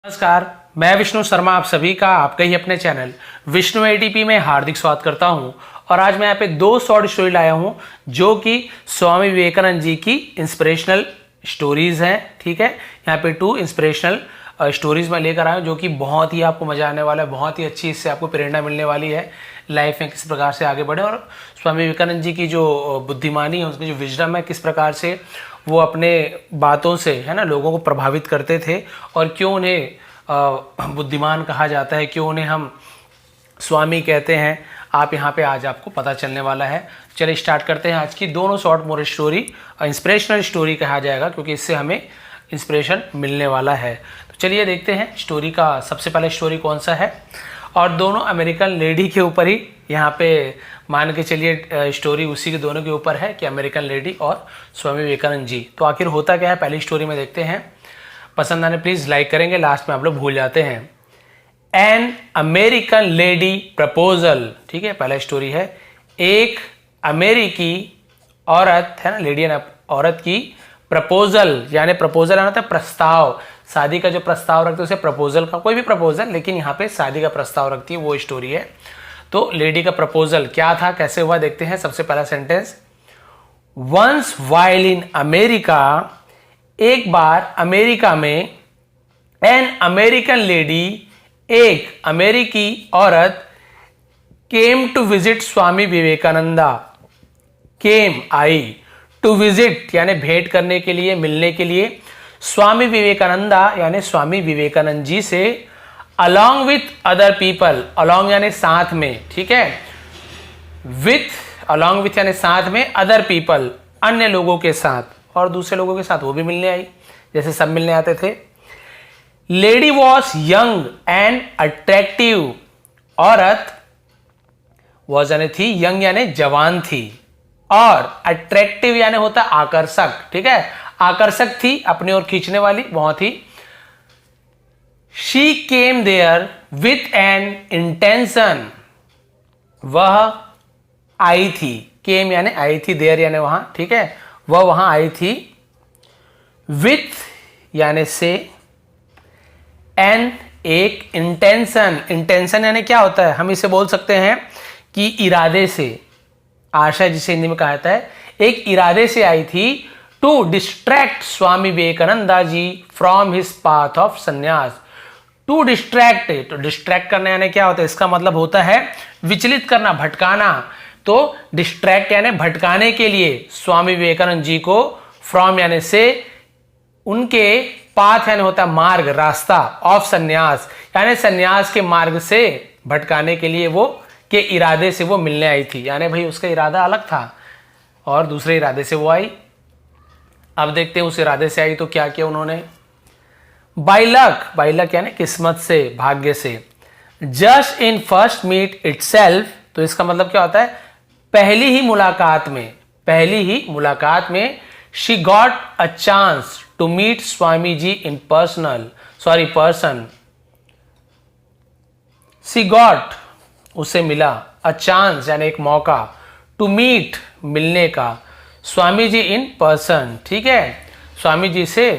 नमस्कार, मैं विष्णु शर्मा आप सभी का आपके ही अपने चैनल विष्णु एटीपी में हार्दिक स्वागत करता हूं। और आज मैं यहाँ पे दो शॉर्ट स्टोरी लाया हूं जो कि स्वामी विवेकानंद जी की इंस्पिरेशनल स्टोरीज हैं। ठीक है, यहाँ पे 2 इंस्पिरेशनल स्टोरीज मैं लेकर आया हूँ जो कि बहुत ही आपको मजा आने वाला है, बहुत ही अच्छी इससे आपको प्रेरणा मिलने वाली है लाइफ में किस प्रकार से आगे बढ़े। और स्वामी विवेकानंद जी की जो बुद्धिमानी है, उसकी जो विजडम है, किस प्रकार से वो अपने बातों से है ना लोगों को प्रभावित करते थे और क्यों उन्हें बुद्धिमान कहा जाता है, क्यों उन्हें हम स्वामी कहते हैं, आप यहाँ पे आज आपको पता चलने वाला है। चलिए स्टार्ट करते हैं आज की दोनों short moral story. Inspirational story कहा जाएगा क्योंकि इससे हमें इंस्पिरेशन मिलने वाला है। तो चलिए देखते हैं स्टोरी का सबसे पहले स्टोरी कौन सा है। और दोनों अमेरिकन लेडी के ऊपर ही यहाँ पे मान के चलिए स्टोरी उसी के दोनों के ऊपर है कि अमेरिकन लेडी और स्वामी विवेकानंद जी। तो आखिर होता क्या है पहली स्टोरी में देखते हैं। पसंद आने प्लीज लाइक करेंगे, लास्ट में आप लोग भूल जाते हैं। N American lady proposal. ठीक है, पहला स्टोरी है। एक अमेरिकी औरत है ना, लेडी है ना, औरत की प्रपोजल, यानी प्रपोजल आना था प्रस्ताव, शादी का जो प्रस्ताव रखते हैं उसे प्रपोजल का, कोई भी प्रपोजल, लेकिन यहाँ पे शादी का प्रस्ताव रखती है, वो स्टोरी है। तो लेडी का प्रपोजल क्या था, कैसे हुआ, देखते हैं। सबसे पहला sentence, once while in America, एक बार अमेरिका में, एन अमेरिकन लेडी, एक अमेरिकी औरत, came to visit Swami Vivekananda, came I, to visit यानी भेंट करने के लिए, मिलने के लिए, स्वामी विवेकानंदा यानी स्वामी विवेकानंद जी से, along with other people, along यानी साथ में, ठीक है, विथ अलॉन्ग विथ यानी साथ में, अदर पीपल अन्य लोगों के साथ, और दूसरे लोगों के साथ वो भी मिलने आई जैसे सब मिलने आते थे। Lady was young and attractive, औरत वॉज यानी थी, यंग यानी जवान थी, और अट्रैक्टिव यानी होता आकर्षक, ठीक है, आकर्षक थी, अपनी ओर खींचने वाली बहुत ही। She came there with an intention, वह आई थी, केम यानी आई थी, देयर यानी वहां, ठीक है, वह वहां आई थी, विथ यानी से, एन एक, इंटेंशन, इंटेंशन यानी क्या होता है, हम इसे बोल सकते हैं कि इरादे से, आशा जिसे हिंदी में कहा जाता है, एक इरादे से आई थी, to distract Swami Vivekananda ji from his path of sannyas. To distract, तो डिस्ट्रैक्ट करना यानी क्या होता है, इसका मतलब होता है विचलित करना, भटकाना। तो डिस्ट्रैक्ट यानी भटकाने के लिए स्वामी विवेकानंद जी को, फ्रॉम यानी से, उनके पाथ यानी होता मार्ग, रास्ता, ऑफ संन्यास यानी संन्यास के मार्ग से भटकाने के लिए, वो के इरादे से वो मिलने आई थी, यानी भाई उसका इरादा अलग था और दूसरे इरादे से वो आई। अब देखते हैं उस इरादे से आई तो क्या किया उन्होंने। बाय लक, बाय लक यानी किस्मत से, भाग्य से। Just in first meet itself, तो इसका मतलब क्या होता है, पहली ही मुलाकात में, पहली ही मुलाकात में, she got a chance to meet Swami ji in person, she got उसे मिला, अ चांस यानी एक मौका, टू मीट मिलने का, स्वामी जी इन पर्सन, ठीक है, स्वामी जी से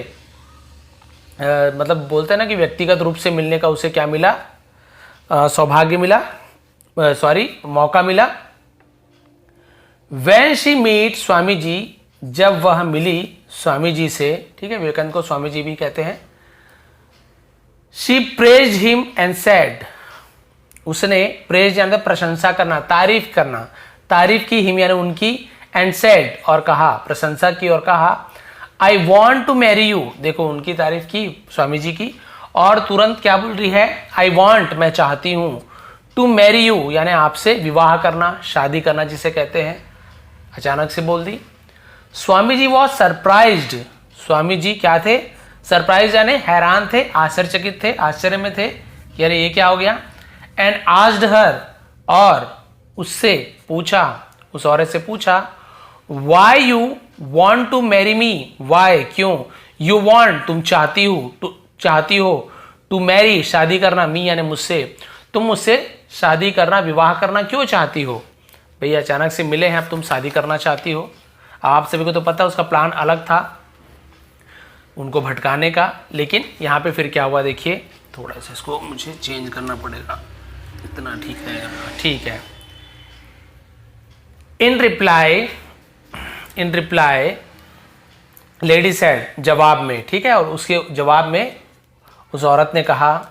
मतलब बोलते हैं ना कि व्यक्तिगत रूप से मिलने का उसे क्या मिला, सौभाग्य मिला, मौका मिला। व्हेन शी मीट स्वामी जी, जब वह मिली स्वामी जी से, ठीक है, विवेकानंद को स्वामी जी भी कहते हैं। She praised him and said, उसने प्रेज यानी प्रशंसा करना, तारीफ करना, तारीफ की, हिम यानी उनकी, एंड सेड और कहा, प्रशंसा की और कहा, I want to marry you, देखो उनकी तारीफ की स्वामी जी की, और तुरंत क्या बोल रही है, आई वॉन्ट मैं चाहती हूं, टू मैरी यू यानी आपसे विवाह करना, शादी करना जिसे कहते हैं, अचानक से बोल दी। स्वामी जी वॉज सरप्राइज्ड, स्वामी जी क्या थे, सरप्राइज यानी हैरान थे, आश्चर्यचकित थे, आश्चर्य में थे कि अरे ये क्या हो गया। एंड आस्क्ड हर, और उससे पूछा, उस औरत से पूछा, why you want to marry me, why क्यों, यू वॉन्ट तुम चाहती हो, टू मैरी शादी करना, मी यानी मुझसे, तुम मुझसे शादी करना, विवाह करना क्यों चाहती हो, भैया अचानक से मिले हैं अब तुम शादी करना चाहती हो। आप सभी को तो पता है उसका प्लान अलग था। उनको भटकाने का। लेकिन यहाँ पे फिर क्या हुआ देखिए, थोड़ा सा इसको मुझे चेंज करना पड़ेगा, इतना ठीक रहेगा, ठीक है। इन रिप्लाई लेडी सेड, जवाब में, ठीक है, और उसके जवाब में उस औरत ने कहा,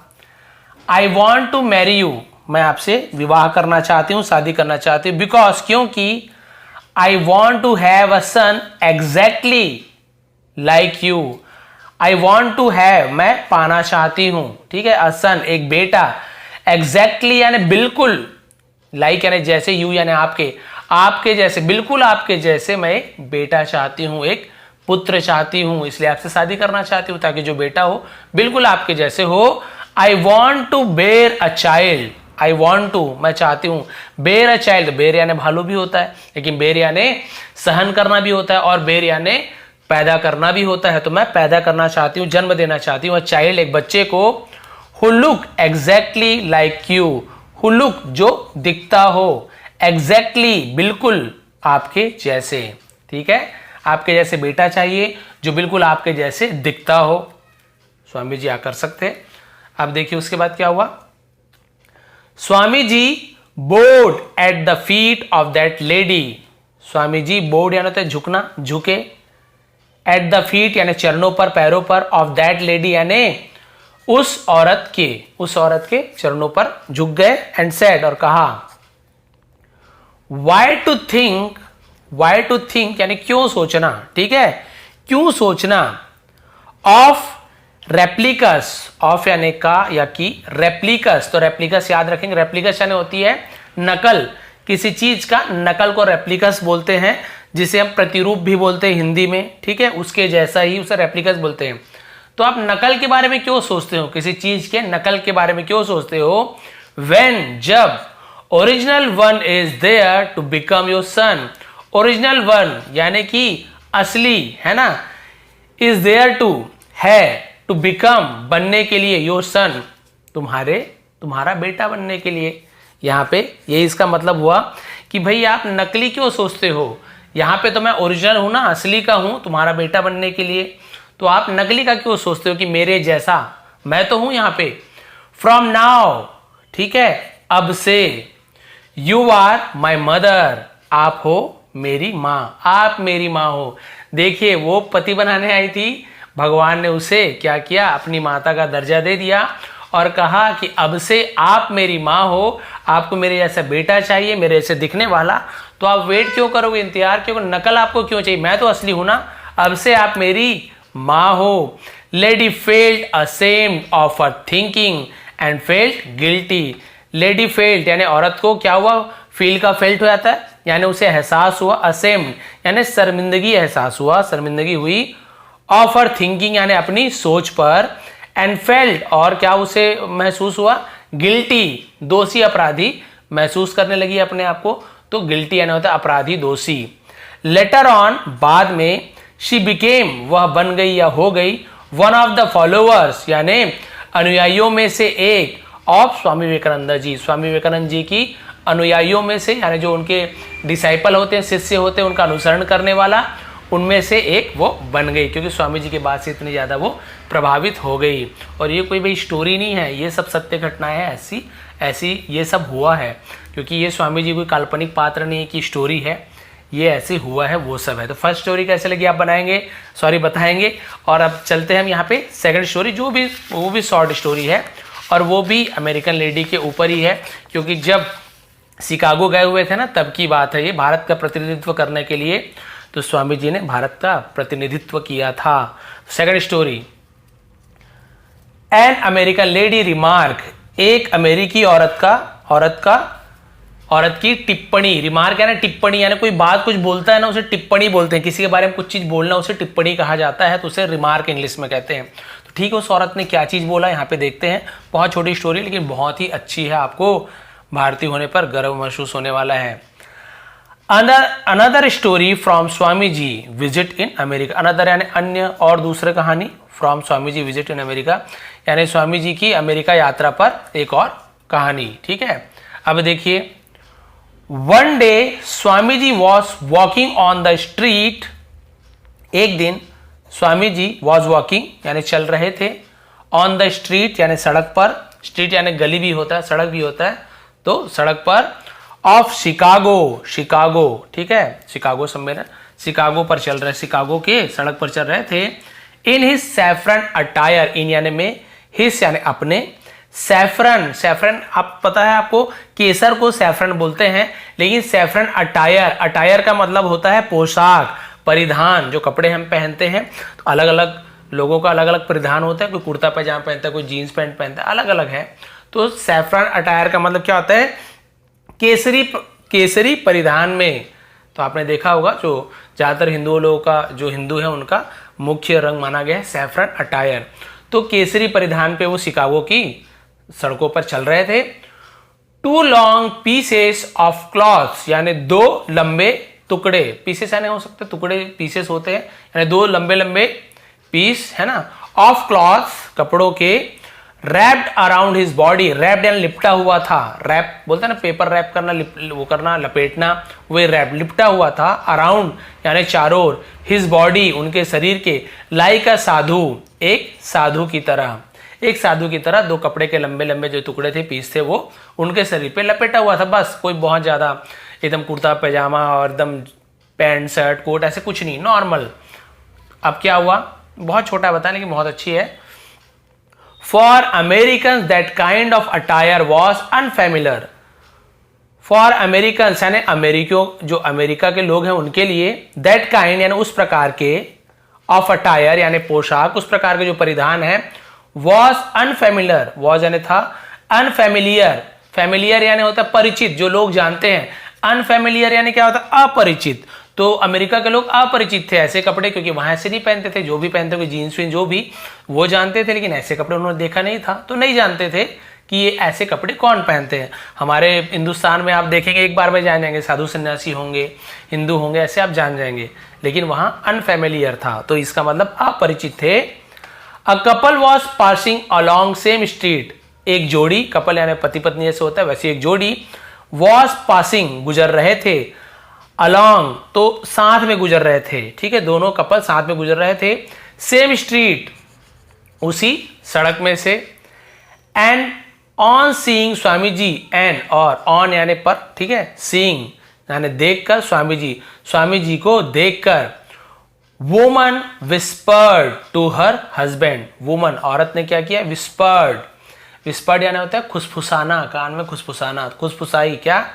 I want to marry you, मैं आपसे विवाह करना चाहती हूँ, शादी करना चाहती हूँ, बिकॉज, क्योंकि I want to have a son exactly like you. I want to have, मैं पाना चाहती हूं, ठीक है, अ सन, एक बेटा, एग्जैक्टली यानी बिल्कुल, लाइक यानी जैसे, यू यानी आपके जैसे, बिल्कुल आपके जैसे मैं एक बेटा चाहती हूं, एक पुत्र चाहती हूं, इसलिए आपसे शादी करना चाहती हूं ताकि जो बेटा हो बिल्कुल आपके जैसे हो। I want to bear a child, I want to, मैं चाहती हूं, बेयर अ चाइल्ड, बेर यानी भालू भी होता है, लेकिन बेर यानी सहन करना भी होता है, और बेर यानी पैदा करना भी होता है। तो मैं पैदा करना चाहती हूँ, जन्म देना चाहती हूँ, चाइल्ड, एक बच्चे को, who look exactly like you, who look जो दिखता हो, एग्जैक्टली बिल्कुल आपके जैसे, ठीक है, आपके जैसे बेटा चाहिए जो बिल्कुल आपके जैसे दिखता हो। स्वामी जी आकर सकते। अब देखिए उसके बाद क्या हुआ, Swami ji bowed at the feet of that lady, Swami ji bowed यानी होता है झुकना, झुके, एट द फीट यानी चरणों पर, पैरों पर, ऑफ दैट लेडी यानी उस औरत के चरणों पर झुक गए, एंड सेड, और कहा, वाई टू थिंक यानी क्यों सोचना, ठीक है, क्यों सोचना, ऑफ रेप्लिकस, ऑफ यानी का या की, रेप्लिकस, तो रेप्लिकस याद रखेंगे, रेप्लिकस यानी होती है नकल, किसी चीज का नकल को रेप्लिकस बोलते हैं, जिसे हम प्रतिरूप भी बोलते हैं हिंदी में, ठीक है, उसके जैसा ही उसे रेप्लिकस बोलते हैं। तो आप नकल के बारे में क्यों सोचते हो, किसी चीज के नकल के बारे में क्यों सोचते हो, व्हेन, जब, original one is there to become your son, original one यानी कि असली, है ना, इज देयर टू, है, टू बिकम बनने के लिए, योर सन तुम्हारा बेटा बनने के लिए। यहाँ पे यही इसका मतलब हुआ कि भाई आप नकली क्यों सोचते हो, यहाँ पे तो मैं ओरिजिनल हूं ना, असली का हूं तुम्हारा बेटा बनने के लिए, तो आप नकली का क्यों सोचते हो कि मेरे जैसा मैं तो हूं यहाँ पे। फ्रॉम नाउ, ठीक है, अब से, यू आर माई मदर, आप हो मेरी माँ, आप मेरी माँ हो। देखिए वो पति बनाने आई थी, भगवान ने उसे क्या किया, अपनी माता का दर्जा दे दिया और कहा कि अब से आप मेरी माँ हो, आपको मेरे जैसा बेटा चाहिए, मेरे जैसे दिखने वाला, तो आप वेट क्यों करोगे, इंतजार क्यों, नकल आपको क्यों चाहिए, मैं तो असली हूं ना, अब से आप मेरी माँ हो। Lady felt ashamed of her thinking and felt guilty, lady felt यानी औरत को क्या हुआ, फील का फेल्ट हो जाता है, यानी उसे एहसास हुआ, असेम्ड यानी शर्मिंदगी एहसास हुआ, शर्मिंदगी हुई, ऑफ हर थिंकिंग यानी अपनी सोच पर, एंड फेल्ट और क्या उसे महसूस हुआ, गिल्टी दोषी अपराधी महसूस करने लगी अपने आप को, तो गिल्टी यानी होता है अपराधी दोषी। लेटर ऑन बाद में, शी बिकेम वह बन गई या हो गई, वन ऑफ द फॉलोअर्स यानी अनुयायियों में से एक, ऑफ स्वामी विवेकानंद जी, स्वामी विवेकानंद जी की अनुयायियों में से, यानी जो उनके डिसाइपल होते हैं, शिष्य होते हैं, उनका अनुसरण करने वाला, उनमें से एक वो बन गई, क्योंकि स्वामी जी के बाद से इतनी ज़्यादा वो प्रभावित हो गई। और ये कोई भाई स्टोरी नहीं है, ये सब सत्य घटनाएं हैं, ऐसी ये सब हुआ है, क्योंकि ये स्वामी जी कोई काल्पनिक पात्र नहीं है कि स्टोरी है, ये ऐसे हुआ है, वो सब है। तो फर्स्ट स्टोरी कैसे लगी आप बताएंगे। और अब चलते हैं हम यहाँ पे सेकंड स्टोरी, वो भी शॉर्ट स्टोरी है, और वो भी अमेरिकन लेडी के ऊपर ही है, क्योंकि जब शिकागो गए हुए थे ना, तब की बात है ये, भारत का प्रतिनिधित्व करने के लिए, तो स्वामी जी ने भारत का प्रतिनिधित्व किया था। Second story, N American lady remark, एक अमेरिकी औरत की टिप्पणी, रिमार्क है ना टिप्पणी, यानी कोई बात कुछ बोलता है ना, उसे टिप्पणी बोलते हैं, किसी के बारे में कुछ चीज बोलना उसे टिप्पणी कहा जाता है, तो उसे रिमार्क इंग्लिश में कहते हैं। तो ठीक है, उस औरत ने क्या चीज बोला यहाँ पे देखते हैं। बहुत छोटी स्टोरी लेकिन बहुत ही अच्छी है, आपको भारतीय होने पर गर्व महसूस होने वाला है। Another story from Swami ji visit in America, another यानी अन्य और दूसरे कहानी, from Swami ji visit in America यानी स्वामी जी की अमेरिका यात्रा पर एक और कहानी। ठीक है, अब देखिए, one day Swami ji was walking on the street, एक दिन स्वामी जी वॉज वॉकिंग यानी चल रहे थे, ऑन द स्ट्रीट यानी सड़क पर, स्ट्रीट यानी गली भी होता है, सड़क भी होता है, तो सड़क पर, ऑफ शिकागो, शिकागो, ठीक है, शिकागो सम्मेलन, शिकागो पर चल रहे, शिकागो के सड़क पर चल रहे थे। इन हिज सैफरन अटायर, इन यानी में, हिज यानी अपने, सैफरन, सैफरन आप पता है आपको, केसर को सैफरन बोलते हैं, लेकिन सैफरन अटायर, अटायर का मतलब होता है पोशाक, परिधान, जो कपड़े हम पहनते हैं, तो अलग अलग लोगों का अलग अलग परिधान होता है, कोई कुर्ता पैजामा पहनता है, कोई जीन्स पैंट पहनता है, अलग अलग है। तो सैफरन अटायर का मतलब क्या होता है, केसरी, केसरी परिधान में। तो आपने देखा होगा जो ज्यादातर हिंदुओं लोगों का, जो हिंदू है उनका मुख्य रंग माना गया है सैफरन अटायर। तो केसरी परिधान पे वो शिकागो की सड़कों पर चल रहे थे। Two long pieces of cloths यानी दो लंबे टुकड़े, पीसेस यानी हो सकते टुकड़े, पीसेस होते हैं यानी दो लंबे लंबे पीस है ना, ऑफ क्लॉथ्स कपड़ों के, wrapped around his body, wrapped यानी लिपटा हुआ था, रैप बोलते हैं ना, पेपर रैप करना, वो करना, लपेटना, वही रैप, लिपटा हुआ था, अराउंड यानी चारों ओर, हिज बॉडी उनके शरीर के, लाइक अ साधु, एक साधु की तरह, एक साधु की तरह दो कपड़े के लंबे लंबे जो टुकड़े थे, पीस थे, वो उनके शरीर पे लपेटा हुआ था, बस कोई बहुत ज्यादा एकदम कुर्ता पैजामा और एकदम पैंट शर्ट कोट ऐसे कुछ नहीं, नॉर्मल। अब क्या हुआ, बहुत छोटा बता लेकिन बहुत अच्छी है। For American that kind of attire was unfamiliar, for American यानी अमेरिकियों, जो अमेरिका के लोग हैं उनके लिए, दैट काइंड यानी उस प्रकार के, ऑफ अटायर यानी पोशाक, उस प्रकार के जो परिधान है, वॉज अनफेमिलर, वॉज यानी था, अनफेमिलियर, फेमिलियर यानी होता है परिचित, जो लोग जानते हैं, अनफेमिलियर यानी क्या होता है, अपरिचित। तो अमेरिका के लोग अपरिचित थे ऐसे कपड़े, क्योंकि वहां ऐसे नहीं पहनते थे, जो भी पहनते थे जीन्स वीन्स जो भी वो जानते थे, लेकिन ऐसे कपड़े उन्होंने देखा नहीं था, तो नहीं जानते थे कि ये ऐसे कपड़े कौन पहनते हैं। हमारे हिंदुस्तान में आप देखेंगे एक बार में जान जाएंगे, साधु सन्यासी होंगे, हिंदू होंगे, ऐसे आप जान जाएंगे, लेकिन वहां अनफेमिलियर था, तो इसका मतलब अपरिचित थे। A couple was passing along same street, एक जोड़ी, कपल यानी पति पत्नी जैसे होता है वैसे एक जोड़ी, वॉज पासिंग गुजर रहे थे, अलॉन्ग तो साथ में गुजर रहे थे, ठीक है, दोनों कपल साथ में गुजर रहे थे, सेम स्ट्रीट उसी सड़क में से, and on seeing Swami ji, and और ऑन यानी पर, ठीक है, सीइंग यानी देखकर, स्वामी जी को देखकर, woman whispered to her husband, woman औरत ने क्या किया, विस्पर्ड, विस्पर्ड यानी होता है खुसफुसाना, कान में खुसफुसाना, खुसफुसाई क्या,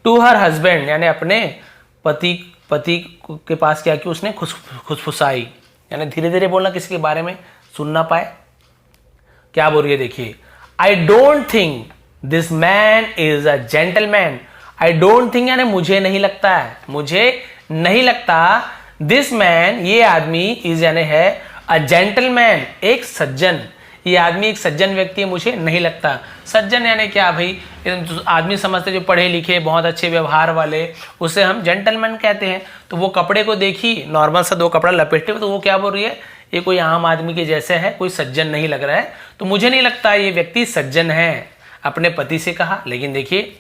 टू हर हस्बैंड यानी अपने पति के पास क्या किया उसने, खुसफुसाई यानी धीरे धीरे बोलना, किसी के बारे में सुन ना पाए। क्या बोल रही है देखिए, I don't think this man is a gentleman, I don't think यानी मुझे नहीं लगता है, मुझे नहीं लगता, दिस मैन ये आदमी, इज यानी है, अ जेंटलमैन एक सज्जन, ये आदमी एक सज्जन व्यक्ति है, मुझे नहीं लगता। सज्जन यानी क्या भाई, आदमी समझते जो पढ़े लिखे बहुत अच्छे व्यवहार वाले, उसे हम जेंटलमैन कहते हैं। तो वो कपड़े को देखी, नॉर्मल सा दो कपड़ा लपेटे हुए, तो वो क्या बोल रही है, ये कोई आम आदमी के जैसे है, कोई सज्जन नहीं लग रहा है, तो मुझे नहीं लगता ये व्यक्ति सज्जन है, अपने पति से कहा। लेकिन देखिए,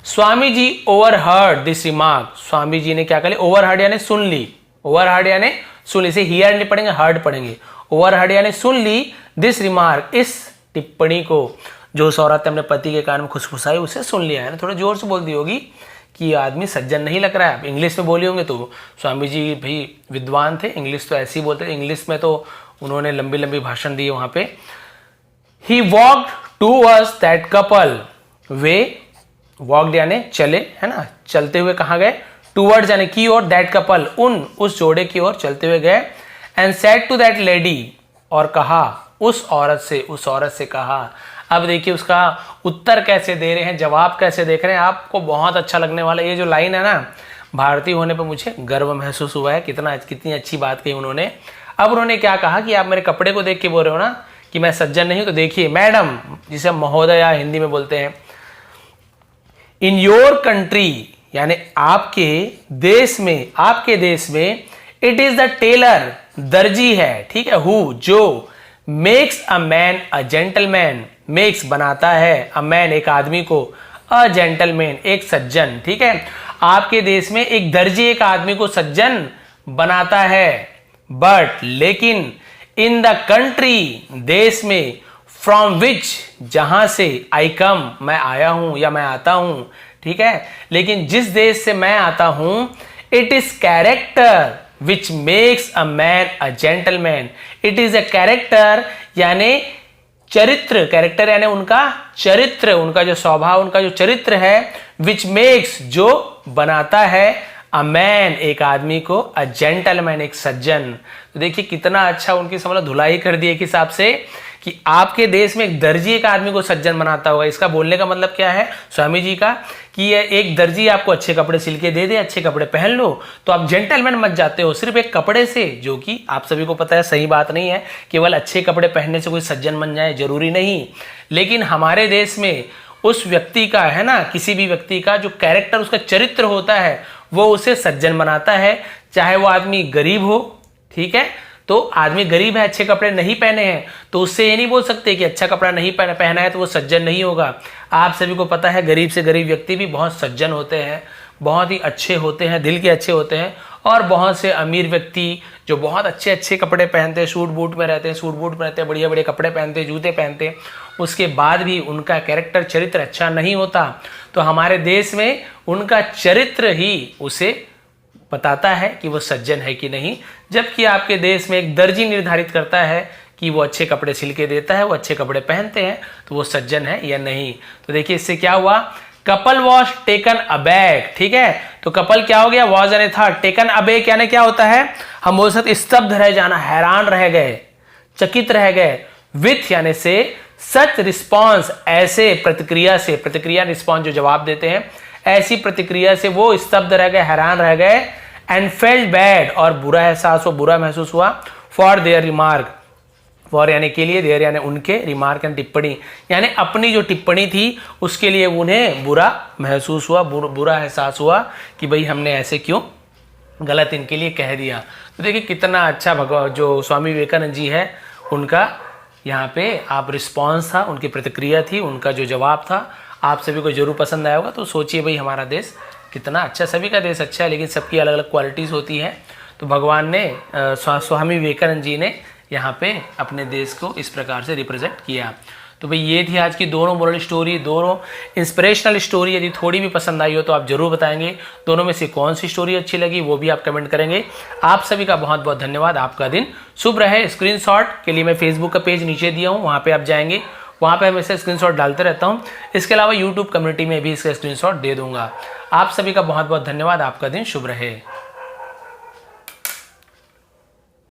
Swami ji overheard this remark, Swami ji ने क्या कर लिया, ओवरहर्ड यानी सुन ली, ओवरहर्ड यानी सुन ली, इसे हियर नहीं पढ़ेंगे, हर्ड पढ़ेंगे, ओवरहर्ड यानी सुन ली, दिस रिमार्क इस टिप्पणी को, जो उस औरत ने अपने पति के कान में खुसफुसाई उसे सुन लिया है ना, थोड़ा जोर से बोल दी होगी कि ये आदमी सज्जन नहीं लग रहा है, इंग्लिश में बोली होंगे, तो स्वामी जी भी विद्वान थे, इंग्लिश तो ऐसे ही बोलते थे, इंग्लिश में तो उन्होंने लंबी लंबी भाषण दिए वहां पे। He walked towards that couple, वे वॉक्ड यानी चले, है ना, चलते हुए कहाँ गए, टूवर्ड्स यानी की ओर, दैट कपल उस जोड़े की ओर चलते हुए गए, and said to that lady और कहा उस औरत से कहा। अब देखिए उसका उत्तर कैसे दे रहे हैं, जवाब कैसे देख रहे हैं, आपको बहुत अच्छा लगने वाला। ये जो लाइन है ना, भारतीय होने पर मुझे गर्व महसूस हुआ है, कितनी अच्छी बात कही उन्होंने। अब उन्होंने क्या कहा कि आप मेरे कपड़े को देख के बोल रहे हो ना कि मैं सज्जन नहीं हूं, तो देखिए मैडम, जिसे महोदया हिंदी में बोलते हैं, इन योर कंट्री यानी आपके देश में, इट इज द टेलर दर्जी है, ठीक है, हु जो, makes a man a gentleman, makes बनाता है, अ मैन एक आदमी को, अ जेंटलमैन एक सज्जन, ठीक है, आपके देश में एक दर्जी एक आदमी को सज्जन बनाता है, बट लेकिन इन द कंट्री देश में, फ्रॉम विच जहां से, आई कम मैं आया हूं या मैं आता हूं, ठीक है, लेकिन जिस देश से मैं आता हूं, it is character which makes a man a gentleman. It is a character यानी चरित्र, कैरेक्टर यानी उनका चरित्र, उनका जो स्वभाव, उनका जो चरित्र है, विच मेक्स जो बनाता है, अ मैन एक आदमी को, अ जेंटलमैन एक सज्जन। तो देखिए कितना अच्छा उनकी समझ धुलाई कर दी एक हिसाब से कि आपके देश में एक दर्जी एक आदमी को सज्जन बनाता होगा। इसका बोलने का मतलब क्या है स्वामी जी का, कि ये एक दर्जी आपको अच्छे कपड़े सिल के दे दे, अच्छे कपड़े पहन लो तो आप जेंटलमैन मत जाते हो सिर्फ एक कपड़े से, जो कि आप सभी को पता है सही बात नहीं है। केवल अच्छे कपड़े पहनने से कोई सज्जन बन जाए जरूरी नहीं। लेकिन हमारे देश में उस व्यक्ति का है ना, किसी भी व्यक्ति का जो कैरेक्टर, उसका चरित्र होता है, वो उसे सज्जन बनाता है। चाहे वो आदमी गरीब हो, ठीक है, तो आदमी गरीब है, अच्छे कपड़े नहीं पहने हैं, तो उससे ये नहीं बोल सकते कि अच्छा कपड़ा नहीं पहना है तो वो सज्जन नहीं होगा। आप सभी को पता है गरीब से गरीब व्यक्ति भी बहुत सज्जन होते हैं, बहुत ही अच्छे होते हैं, दिल के अच्छे होते हैं। और बहुत से अमीर व्यक्ति जो बहुत अच्छे अच्छे कपड़े पहनते हैं, सूट बूट में रहते हैं, बढ़िया बढ़िया कपड़े पहनते हैं, जूते पहनते हैं, उसके बाद भी उनका कैरेक्टर चरित्र अच्छा नहीं होता। तो हमारे देश में उनका चरित्र ही उसे बताता है कि वो सज्जन है कि नहीं। जबकि आपके देश में एक दर्जी निर्धारित करता है कि वो अच्छे कपड़े सिल के देता है, वो अच्छे कपड़े पहनते हैं, तो वो सज्जन है या नहीं। तो देखिए इससे क्या हुआ, कपल वॉज टेकन अबैक, ठीक है, तो कपल क्या हो गया, वॉज यानी था, टेकन अबैक यानी क्या होता है, हम बोल सकते स्तब्ध रह जाना, हैरान रह गए, चकित रह गए, विथ यानी से, सच रिस्पॉन्स ऐसे प्रतिक्रिया से, प्रतिक्रिया रिस्पॉन्स जो जवाब देते हैं, ऐसी प्रतिक्रिया से वो स्तब्ध रह गए, हैरान रह गए, एंड फेल्ट बैड और बुरा एहसास हो, बुरा महसूस हुआ, फॉर देयर रिमार्क, फॉर यानी के लिए, देयर यानी उनके, रिमार्क यानी टिप्पणी, यानी अपनी जो टिप्पणी थी उसके लिए उन्हें बुरा महसूस हुआ, बुरा एहसास हुआ कि भाई हमने ऐसे क्यों गलत इनके लिए कह दिया। तो देखिए कितना अच्छा भगवान जो स्वामी विवेकानंद जी है उनका यहाँ पे आप रिस्पॉन्स था, उनकी प्रतिक्रिया थी, उनका जो जवाब था, आप सभी को जरूर पसंद आया होगा। तो सोचिए भाई हमारा देश कितना अच्छा, सभी का देश अच्छा है लेकिन सबकी अलग अलग क्वालिटीज़ होती हैं। तो भगवान ने स्वामी विवेकानंद जी ने यहाँ पे अपने देश को इस प्रकार से रिप्रेजेंट किया। तो भाई ये थी आज की दोनों मोरल स्टोरी, दोनों इंस्पिरेशनल स्टोरी। यदि थोड़ी भी पसंद आई हो तो आप जरूर बताएंगे दोनों में से कौन सी स्टोरी अच्छी लगी, वो भी आप कमेंट करेंगे। आप सभी का बहुत बहुत धन्यवाद, आपका दिन शुभ रहे। स्क्रीनशॉट के लिए मैं फेसबुक का पेज नीचे दिया हूँ, वहाँ पे आप जाएंगे, वहाँ पे हमेशा स्क्रीनशॉट डालते रहता हूँ। इसके अलावा यूट्यूब कम्युनिटी में भी इसका स्क्रीनशॉट दे दूंगा। आप सभी का बहुत बहुत धन्यवाद, आपका दिन शुभ रहे।